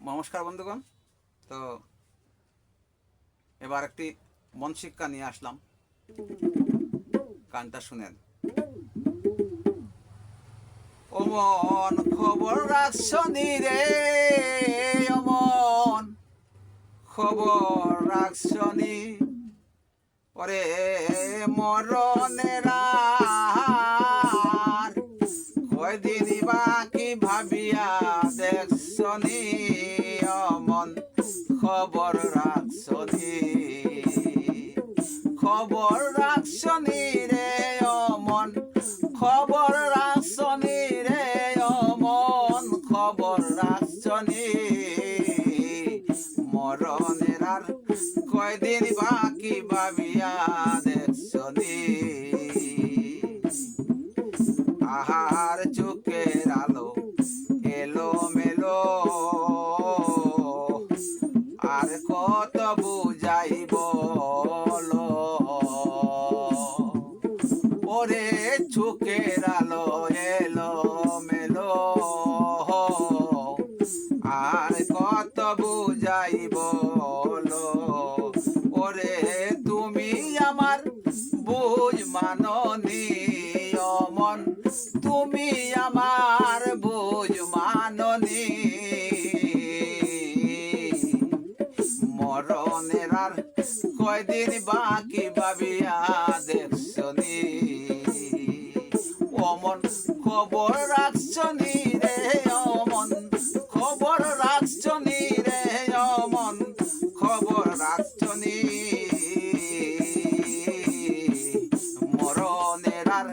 নমস্কার বন্ধুগণ। তো এবার একটি মন শিক্ষা নিয়ে আসলাম, গানটা শুনেন। ও মন খবর রাখছনি রে, ও মন খবর রাখছনি, ওরে মরণের আর কয়দিন বাকি ভাবিয়া দেখছনি, ও মন খবর রাখছনি, খবর রাখছনি রে ও মন খবর রাখছনি রে ও মন খবর রাখছনি, মরণের আর কয়দিন বাকি ভাবিয়া দেখছনি, আহার চোখের আলো এলো মেলো, আর কত বুঝাই বলো, ওরে চোখের আলো এলো মেলো, আর কত বুঝাই বলো, ওরে তুমি আমার বুঝ মাননি, ও মন তুমি আমার বুঝ মাননি, মরণের আর কয়দিন বাকি ভাবিয়া দেখছনি, ও মন খবর রাখছনি রে ও মন খবর রাখছনি রে ও মন খবর রাখছনি, মরণের আর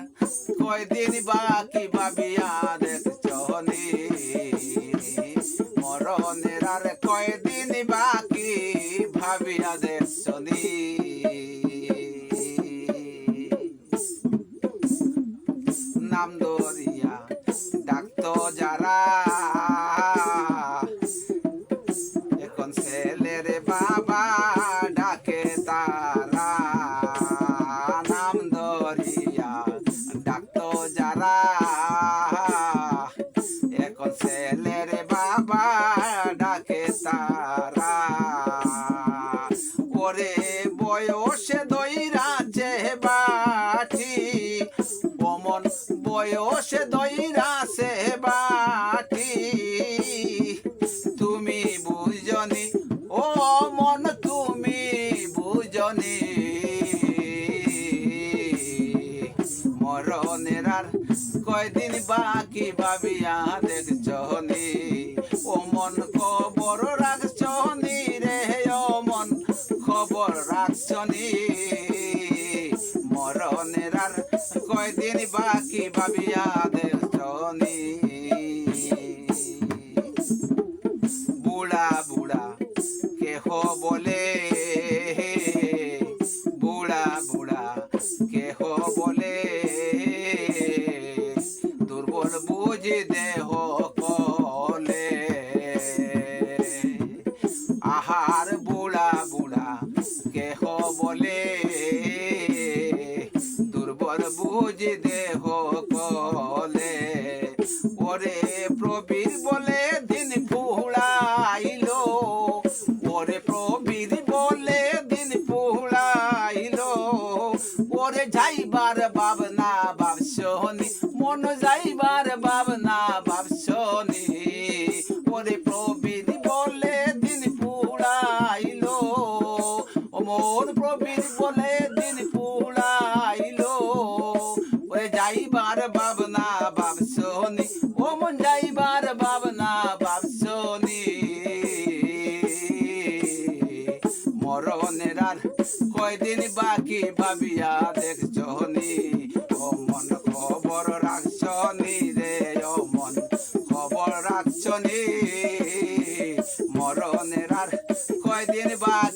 কয়দিন বাকি ভাবিয়া দেখছনি, মরণের আর কয়দিন বাকি ভাবিয়া দেখছনি। নাম ধরিয়া ডাকতো যারা, এখন ছেলের বাবা ডাকে তারা, নাম ধরিয়া ডাকতো যারা, এখন ছেলের বাবা ডাকে তারা, ওরে বয়সে দইরাছে বাটি, অমন বয়সে দইরাছে বাটি, তুমি বুঝনি ও মন তুমি বুঝনি, মরণের আর কয়দিন বাকি ভাবিয়া দেখছনি, ও মন খবর রাখছনি রে ও মন খবর রাখছনি, মরণের আর কয়দিন বাকি ভাবিয়া দেখছনি। বুড়া বুড়া কেহ বলে, বুড়া বুড়া কেহ বলে, দুর্বল বুঝি দেহ কলে, আহার বুড়া বুড়া কেহ বলে, দুর্বল বুঝি দেহ কলে, ওরে প্রবীর বলে দিন পুড়াইলো, ওরে প্রবীর বলে দিন পুড়াইলো, ওরে যাইবার ভাবনা ভাবছনি, মন যাইবার ভাবনা ভাবছনি, ওরে প্রবীর বলে দিন পুড়াইলো, ও মোর প্রবীর বলে দিন পুড়াইলো, ওরে যাইবার ভাবনা ভাবছনি, ও মন যাইবার ভাবনা ভাবছনি, মরণের আর কয়দিন বাকি ভাবিয়া দেখছনি, ও মন খবর রাখছনি রে ও মন খবর রাখছনি, মরণের আর কয়দিন বাকি